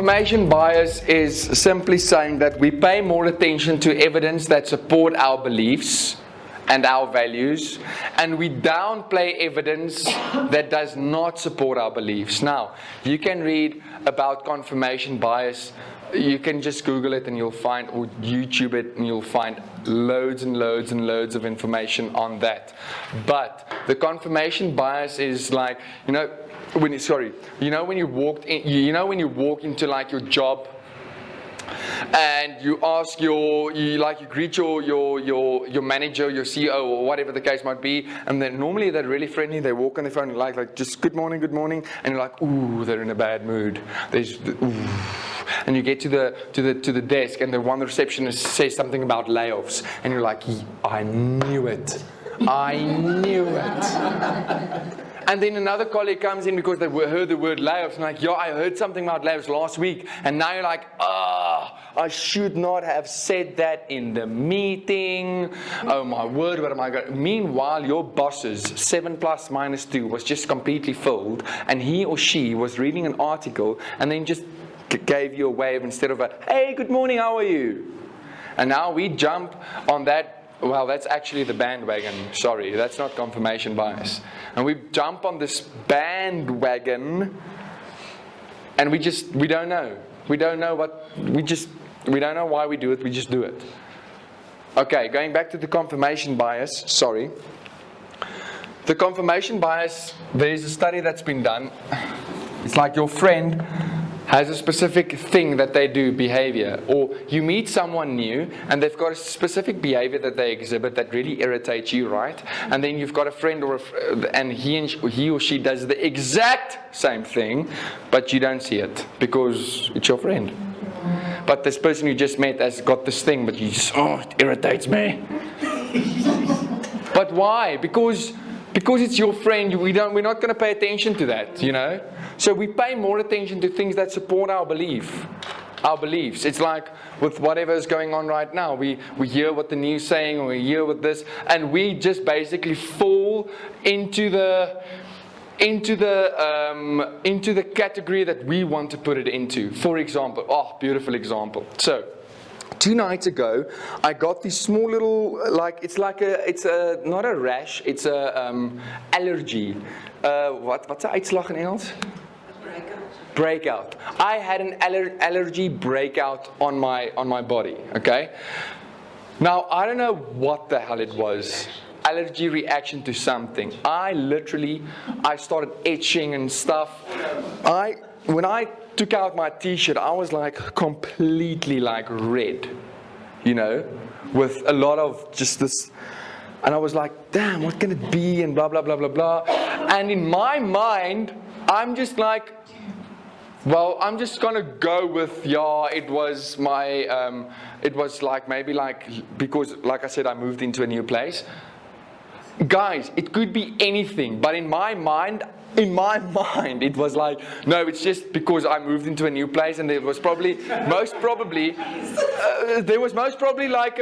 confirmation bias is simply saying that we pay more attention to evidence that support our beliefs and our values, and we downplay evidence that does not support our beliefs. Now, you can read about confirmation bias. You can just Google it and you'll find, or YouTube it, and you'll find loads and loads and loads of information on that. But the confirmation bias is like, when you walk into like your job, and you ask you greet your manager, your CEO, or whatever the case might be, and then normally they're really friendly. They walk on the phone like just good morning, and you're like, ooh, they're in a bad mood. And you get to the desk, and the one receptionist says something about layoffs, and you're like, I knew it. And then another colleague comes in because they heard the word layoffs, and like, I heard something about layoffs last week, and now you're like, I should not have said that in the meeting. Oh my word, what am I going to... Meanwhile, your boss's 7 plus minus 2 was just completely filled, and he or she was reading an article, and then just gave you a wave instead of a, hey, good morning, how are you? And now we jump on that. Well, that's actually the bandwagon. Sorry, that's not confirmation bias. And we jump on this bandwagon, and we don't know. We don't know why we do it. We just do it. Okay, going back to the confirmation bias. Sorry. The confirmation bias, there's a study that's been done. It's like your friend has a specific thing that they do, behavior, or you meet someone new and they've got a specific behavior that they exhibit that really irritates you, right? And then you've got a friend and he or she does the exact same thing, but you don't see it because it's your friend. But this person you just met has got this thing, but you just, it irritates me. But why? Because it's your friend, we're not going to pay attention to that, So we pay more attention to things that support our beliefs. It's like with whatever is going on right now. We hear what the news is saying, or we hear what this, and we just basically fall into the category that we want to put it into. For example, beautiful example. So 2 nights ago, I got this small little, it's not a rash, it's a allergy. Wat's 'n uitslag in Engels? Breakout. I had an allergy breakout on my body, okay? Now, I don't know what the hell it was. Allergy reaction to something. I started itching and stuff. When I took out my t-shirt, I was like completely like red, with a lot of just this, and I was like, damn, what can it be, and blah blah blah blah blah. And in my mind, I'm just like, well, I'm just gonna go with, it was my it was like maybe like, because like I said, I moved into a new place. Guys, it could be anything, but in my mind, it was like, no, it's just because I moved into a new place, and there was most probably like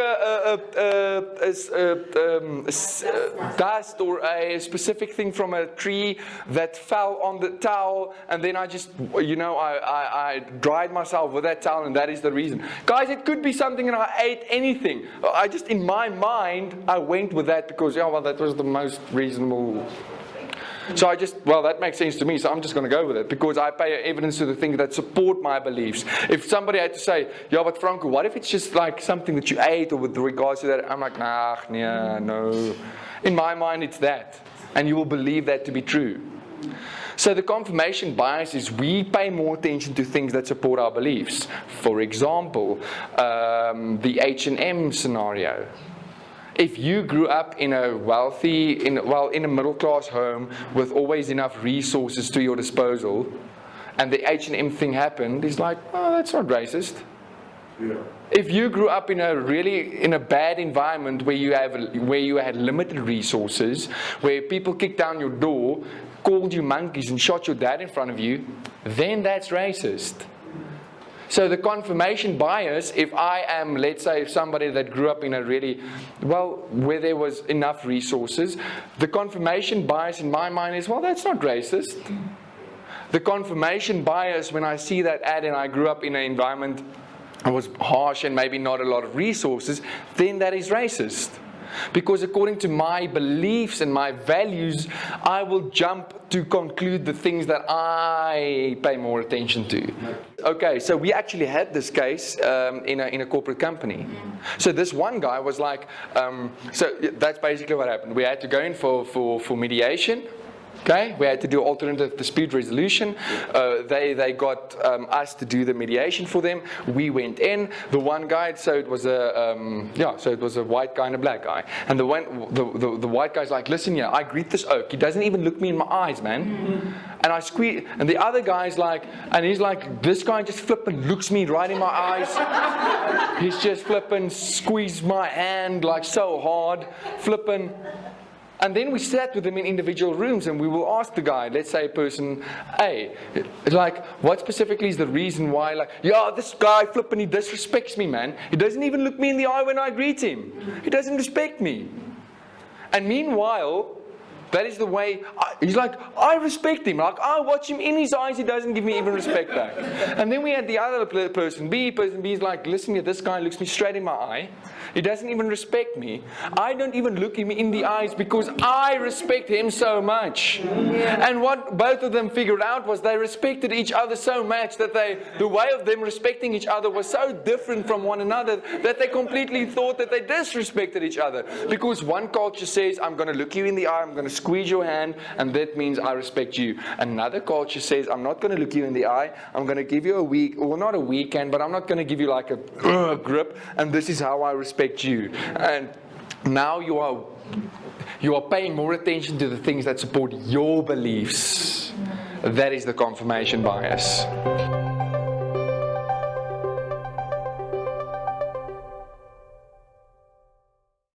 dust or a specific thing from a tree that fell on the towel, and then I just, I dried myself with that towel, and that is the reason. Guys, it could be something, and I ate anything. I just, in my mind, I went with that because, that was the most reasonable. So that makes sense to me, so I'm just going to go with it, because I pay evidence to the things that support my beliefs. If somebody had to say, but Franco, what if it's just like something that you ate, or with regards to that, I'm like, no. In my mind, it's that. And you will believe that to be true. So the confirmation bias is we pay more attention to things that support our beliefs. For example, the H&M scenario. If you grew up in a in a middle class home with always enough resources to your disposal, and the H&M thing happened, it's like, that's not racist. Yeah. If you grew up in a bad environment where you had limited resources, where people kicked down your door, called you monkeys, and shot your dad in front of you, then that's racist. So the confirmation bias, if I am, let's say, somebody that grew up in a where there was enough resources, the confirmation bias in my mind is, that's not racist. the confirmation bias, when I see that ad and I grew up in an environment that was harsh and maybe not a lot of resources, then that is racist. Because according to my beliefs and my values, I will jump to conclude the things that I pay more attention to. Okay, so we actually had this case in a corporate company. So this one guy was like, so that's basically what happened. We had to go in for mediation. Okay, we had to do alternative dispute resolution. They got us to do the mediation for them. We went in. The one guy, so it was a white guy and a black guy. And the white guy's like, listen here, I greet this oak. He doesn't even look me in my eyes, man. And I squeeze. And the other guy's like, and he's like, this guy just flipping looks me right in my eyes. He's just flipping, squeezed my hand like so hard, flipping. And then we sat with them in individual rooms and we will ask the guy, let's say person A, like, what specifically is the reason why, like, yeah, this guy flipping, he disrespects me, man. He doesn't even look me in the eye when I greet him. He doesn't respect me. And meanwhile, that is the way, he's like, I respect him. Like, I watch him in his eyes, he doesn't give me even respect back. And then we had the other person B. Person B is like, listen here, this guy looks me straight in my eye. He doesn't even respect me. I don't even look him in the eyes because I respect him so much. And what both of them figured out was they respected each other so much that the way of them respecting each other was so different from one another that they completely thought that they disrespected each other. Because one culture says, I'm going to look you in the eye, I'm going to squeeze your hand, and that means I respect you. Another culture says, I'm not going to look you in the eye, I'm going to give you a week, well, not a weekend, but I'm not going to give you like a grip, and this is how I respect you. And now you are paying more attention to the things that support your beliefs. That is the confirmation bias.